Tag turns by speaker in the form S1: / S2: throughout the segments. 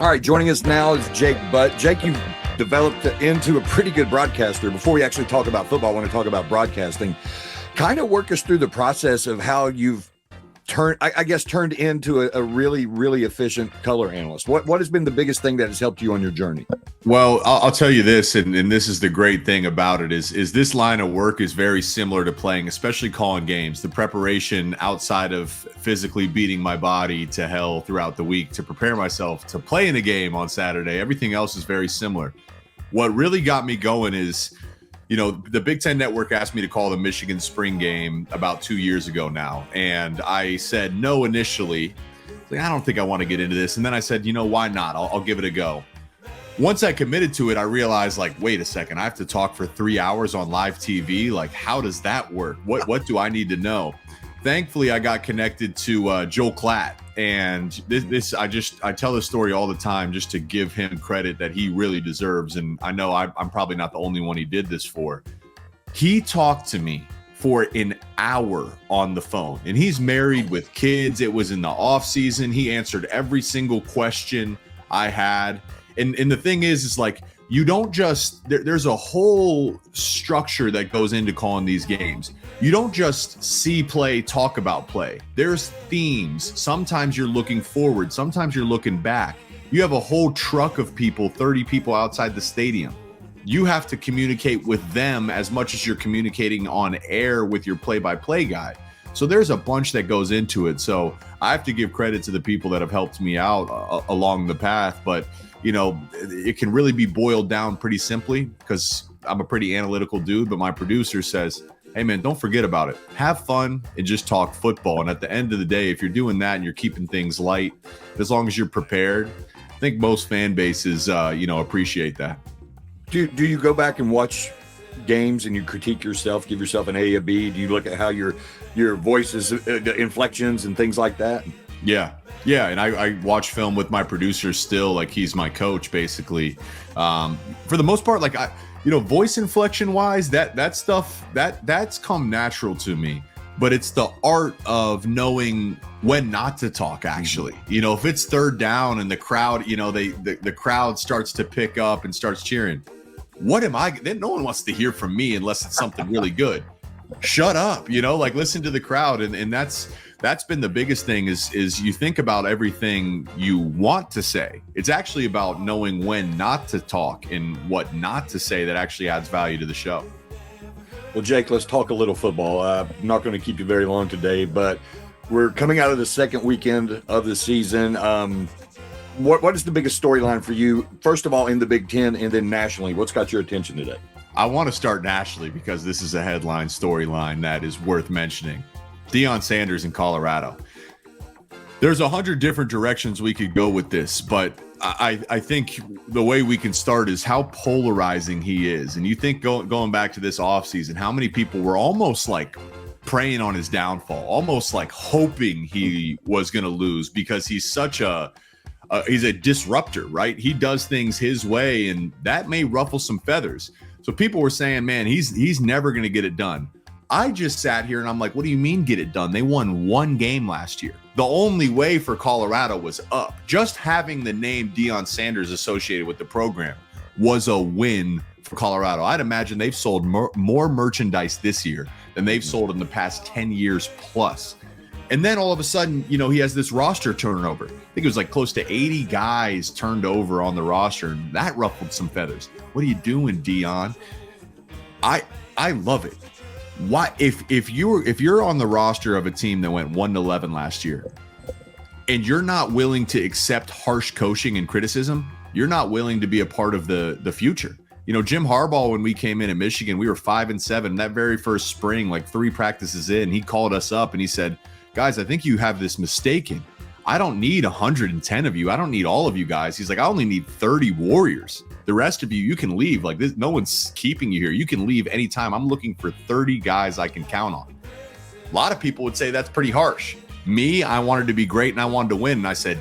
S1: All right, joining us now is Jake Butt. Jake, you've developed into a pretty good broadcaster. Before we actually talk about football, I want to talk about broadcasting. Kind of work us through the process of how you've turned into a really, really efficient color analyst. What has been the biggest thing that has helped you on your journey?
S2: Well, I'll tell you this, and this is the great thing about it, is this line of work is very similar to playing, especially calling games. The preparation outside of physically beating my body to hell throughout the week to prepare myself to play in a game on Saturday, everything else is very similar. What really got me going is, the Big Ten Network asked me to call the Michigan spring game about 2 years ago now, and I said no initially. Like, I don't think I want to get into this. And then I said, why not? I'll give it a go. Once I committed to it, I realized, wait a second, I have to talk for 3 hours on live TV. How does that work? What do I need to know? Thankfully, I got connected to Joel Klatt, and I tell this story all the time just to give him credit that he really deserves. And I know I'm probably not the only one he did this for. He talked to me for an hour on the phone, and he's married with kids. It was in the off season. He answered every single question I had. And the thing is you don't just, there's a whole structure that goes into calling these games. You don't just see play, talk about play. There's themes. Sometimes you're looking forward. Sometimes you're looking back. You have a whole truck of people, 30 people outside the stadium. You have to communicate with them as much as you're communicating on air with your play-by-play guy. So there's a bunch that goes into it. So I have to give credit to the people that have helped me out along the path. But it can really be boiled down pretty simply because I'm a pretty analytical dude, but my producer says, hey man, don't forget about it. Have fun and just talk football. And at the end of the day, if you're doing that and you're keeping things light, as long as you're prepared, I think most fan bases, appreciate that.
S1: Do you go back and watch games and you critique yourself, give yourself an A, a B? Do you look at how your voices, inflections and things like that?
S2: Yeah. And I watch film with my producer still, he's my coach basically. For the most part, voice inflection wise, that stuff that's come natural to me. But it's the art of knowing when not to talk. Actually, if it's third down and the crowd, the crowd starts to pick up and starts cheering. What am I? Then no one wants to hear from me unless it's something really good. Shut up, listen to the crowd, and that's been the biggest thing is you think about everything you want to say. It's actually about knowing when not to talk and what not to say that actually adds value to the show.
S1: Well, Jake, let's talk a little football. I'm not going to keep you very long today, but we're coming out of the second weekend of the season. What is the biggest storyline for you, first of all, in the Big Ten and then nationally? What's got your attention today?
S2: I want to start nationally because this is a headline storyline that is worth mentioning. Deion Sanders in Colorado. There's 100 different directions we could go with this, but I think the way we can start is how polarizing he is. And you think going back to this offseason, how many people were almost preying on his downfall, almost hoping he was going to lose because he's such he's a disruptor, right? He does things his way, and that may ruffle some feathers. So people were saying, man, he's never going to get it done. I just sat here and I'm like, what do you mean get it done? They won one game last year. The only way for Colorado was up. Just having the name Deion Sanders associated with the program was a win for Colorado. I'd imagine they've sold more merchandise this year than they've sold in the past 10 years plus. And then all of a sudden, he has this roster turnover. I think it was close to 80 guys turned over on the roster, and that ruffled some feathers. What are you doing, Deion? I love it. Why, if you're on the roster of a team that went 1-11 last year, and you're not willing to accept harsh coaching and criticism, you're not willing to be a part of the future. Jim Harbaugh, when we came in at Michigan, we were 5-7. That very first spring, 3 practices in, he called us up and he said, guys, I think you have this mistaken. I don't need 110 of you. I don't need all of you guys. He's like, I only need 30 warriors. The rest of you, you can leave. This, no one's keeping you here. You can leave anytime. I'm looking for 30 guys I can count on. A lot of people would say that's pretty harsh. Me, I wanted to be great and I wanted to win. And I said,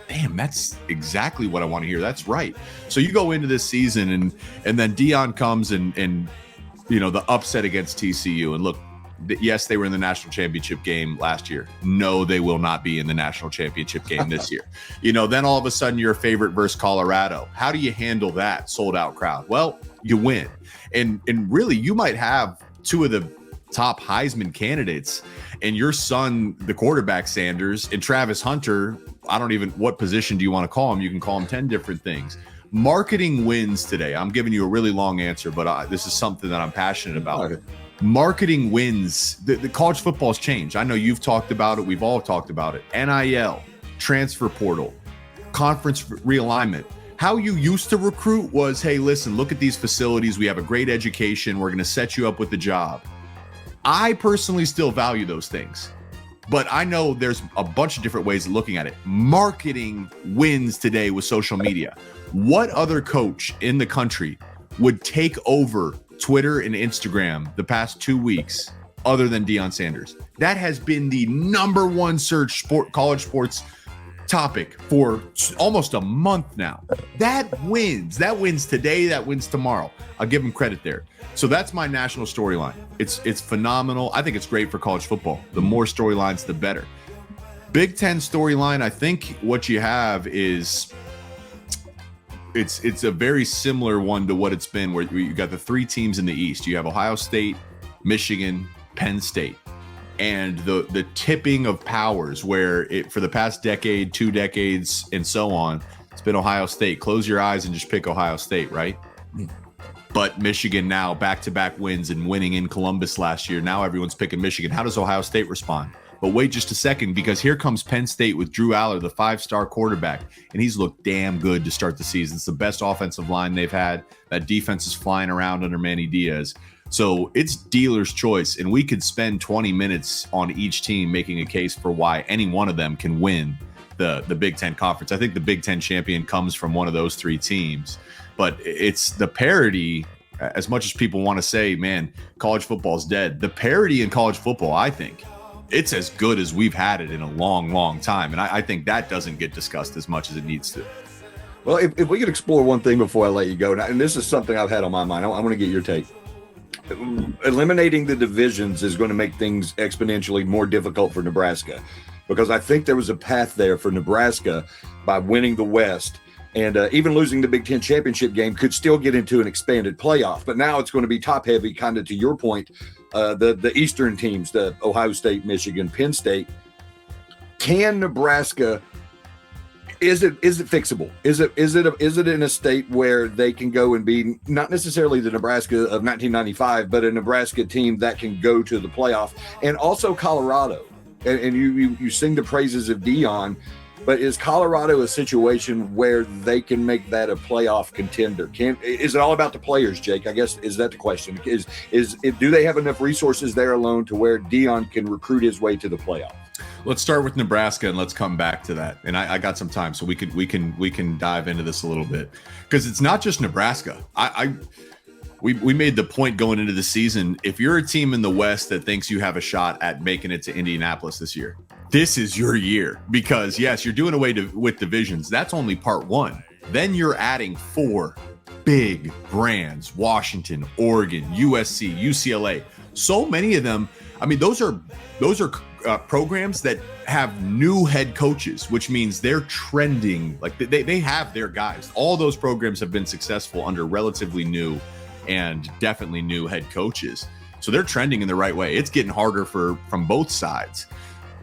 S2: damn, that's exactly what I want to hear. That's right. So you go into this season and then Deion comes and the upset against TCU. And look, Yes, they were in the national championship game last year. No, they will not be in the national championship game this year. Then all of a sudden you're a favorite versus Colorado. How do you handle that sold out crowd? Well, you win. And really, you might have two of the top Heisman candidates, and your son, the quarterback Sanders, and Travis Hunter, what position do you want to call him? You can call him 10 different things. Marketing wins today. I'm giving you a really long answer, but this is something that I'm passionate about. Okay. Marketing wins. The college football's changed. I know you've talked about it. We've all talked about it. NIL, transfer portal, conference realignment. How you used to recruit was, hey, listen, look at these facilities. We have a great education. We're going to set you up with the job. I personally still value those things, but I know there's a bunch of different ways of looking at it. Marketing wins today with social media. What other coach in the country would take over Twitter and Instagram the past 2 weeks other than Deion Sanders? That has been the number one search college sports topic for almost a month now. That wins today. That wins tomorrow. I'll give him credit there. So that's my national storyline. It's phenomenal. I think it's great for college football. The more storylines, the better. Big Ten storyline, I think what you have is it's a very similar one to what it's been, where you got the three teams in the East. You have Ohio State, Michigan, Penn State. And the tipping of powers, where for the past decade, 2 decades, and so on, it's been Ohio State. Close your eyes and just pick Ohio State, right? But Michigan now, back-to-back wins and winning in Columbus last year. Now everyone's picking Michigan. How does Ohio State respond? But wait just a second, because here comes Penn State with Drew Aller, the 5-star quarterback, and he's looked damn good to start the season. It's the best offensive line they've had. That defense is flying around under Manny Diaz. So it's dealer's choice, and we could spend 20 minutes on each team making a case for why any one of them can win the Big Ten Conference. I think the Big Ten champion comes from one of those three teams. But it's the parity, as much as people want to say, man, college football's dead. The parity in college football, I think, it's as good as we've had it in a long, long time. And I think that doesn't get discussed as much as it needs to.
S1: Well, if we could explore one thing before I let you go, and this is something I've had on my mind. I want to get your take. Eliminating the divisions is going to make things exponentially more difficult for Nebraska, because I think there was a path there for Nebraska by winning the West, and even losing the Big Ten championship game could still get into an expanded playoff. But now it's going to be top heavy, kind of to your point, the Eastern teams, the Ohio State, Michigan, Penn State. Can Nebraska, is it fixable? Is it in a state where they can go and be not necessarily the Nebraska of 1995, but a Nebraska team that can go to the playoff? And also Colorado, and you sing the praises of Deion, but is Colorado a situation where they can make that a playoff contender? Is it all about the players, Jake? I guess, is that the question? Do they have enough resources there alone to where Deion can recruit his way to the playoff?
S2: Let's start with Nebraska and let's come back to that. And I got some time, so we can dive into this a little bit, because it's not just Nebraska. We made the point going into the season, if you're a team in the West that thinks you have a shot at making it to Indianapolis this year, this is your year. Because yes, you're doing away with divisions. That's only part one. Then you're adding 4 big brands: Washington, Oregon, USC, UCLA. So many of them. I mean, those are programs that have new head coaches, which means they're trending. Like they have their guys. All those programs have been successful under relatively new and definitely new head coaches. So they're trending in the right way. It's getting harder from both sides.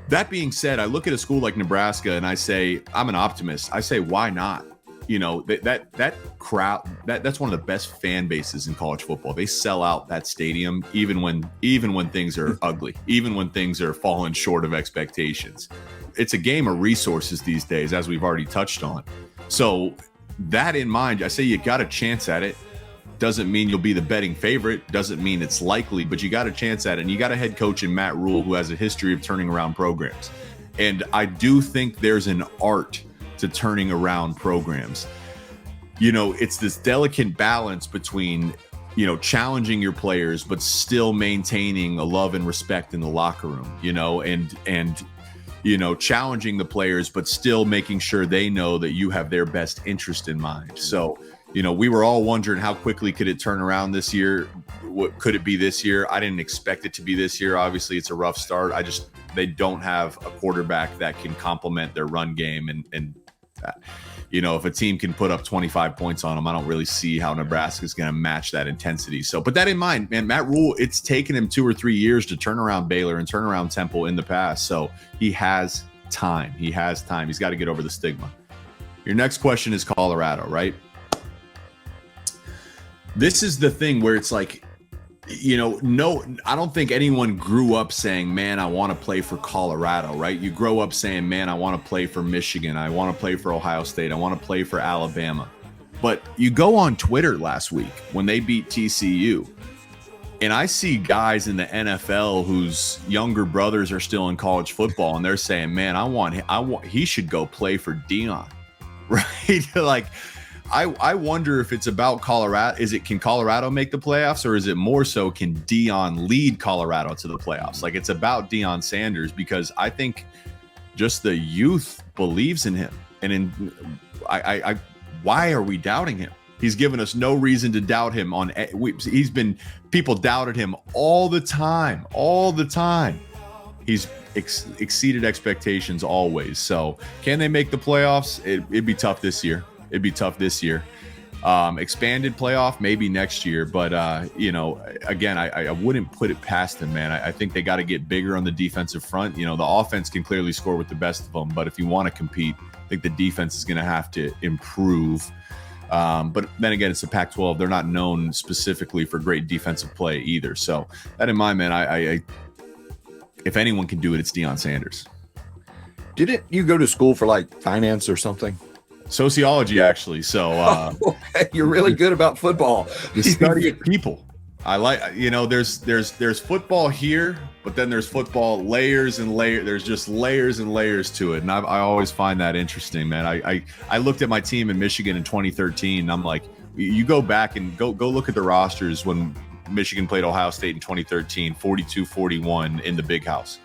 S2: That being said, I look at a school like Nebraska and I say, I'm an optimist. I say, why not? That crowd, that's one of the best fan bases in college football. They sell out that stadium even when things are ugly, even when things are falling short of expectations. It's a game of resources these days, as we've already touched on. So that in mind, I say you got a chance at it. Doesn't mean you'll be the betting favorite. Doesn't mean it's likely, but you got a chance at it. And you got a head coach in Matt Rule who has a history of turning around programs. And I do think there's an art to turning around programs. It's this delicate balance between, challenging your players, but still maintaining a love and respect in the locker room, and challenging the players, but still making sure they know that you have their best interest in mind. So, we were all wondering how quickly could it turn around this year. could it be this year? I didn't expect it to be this year. Obviously, it's a rough start. They don't have a quarterback that can complement their run game, and if a team can put up 25 points on them, I don't really see how Nebraska is going to match that intensity. So, put that in mind, man. Matt Rule, it's taken him 2 or 3 years to turn around Baylor and turn around Temple in the past. So he has time. He's got to get over the stigma. Your next question is Colorado, right? This is the thing where it's like, no, I don't think anyone grew up saying, man, I want to play for Colorado, right? You grow up saying, man, I want to play for Michigan. I want to play for Ohio State. I want to play for Alabama. But you go on Twitter last week when they beat TCU, and I see guys in the NFL whose younger brothers are still in college football, and they're saying, man, he should go play for Dion, right? Like, I wonder if it's about Colorado. Can Colorado make the playoffs, or is it more so can Dion lead Colorado to the playoffs? Like, it's about Deion Sanders, because I think just the youth believes in him. And why are we doubting him? He's given us no reason to doubt him. People doubted him all the time. He's exceeded expectations always. So can they make the playoffs? It'd be tough this year. Expanded playoff maybe next year, but again, I wouldn't put it past them, man. I think they got to get bigger on the defensive front. The offense can clearly score with the best of them, but if you want to compete, I think the defense is going to have to improve. But then again, it's the Pac-12. They're not known specifically for great defensive play either. So that in mind, man, I if anyone can do it, it's Deion Sanders.
S1: Didn't you go to school for like finance or something?
S2: Sociology, actually. So
S1: okay. You're really good about football.
S2: The study of people. I like, there's football here, but then there's football layers and layers. There's just layers and layers to it. And I always find that interesting, man. I looked at my team in Michigan in 2013. And I'm like, you go back and go look at the rosters when Michigan played Ohio State in 2013, 42-41 in the Big House.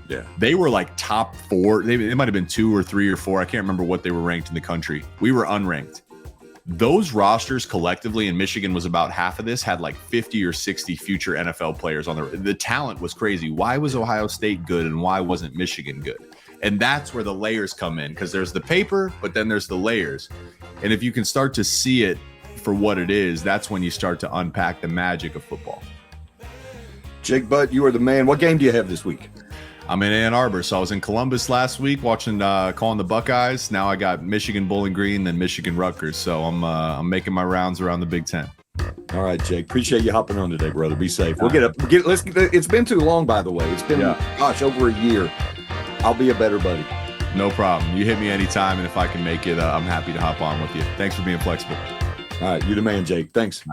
S1: Yeah,
S2: they were like top 4. They might have been 2 or 3 or 4. I can't remember what they were ranked in the country. We were unranked. Those rosters collectively, and Michigan was about half of this, had like 50 or 60 future NFL players on the talent was crazy. Why was Ohio State good and why wasn't Michigan good? And that's where the layers come in, because there's the paper, but then there's the layers. And if you can start to see it for what it is, that's when you start to unpack the magic of football.
S1: Jake Butt, you are the man. What game do you have this week?
S2: I'm in Ann Arbor, so I was in Columbus last week watching, calling the Buckeyes. Now I got Michigan Bowling Green, then Michigan Rutgers. So I'm making my rounds around the Big Ten.
S1: All right, Jake. Appreciate you hopping on today, brother. Be safe. We'll get up. It's been too long, by the way. It's been over a year. I'll be a better buddy.
S2: No problem. You hit me anytime, and if I can make it, I'm happy to hop on with you. Thanks for being flexible.
S1: All right, you the man, Jake. Thanks.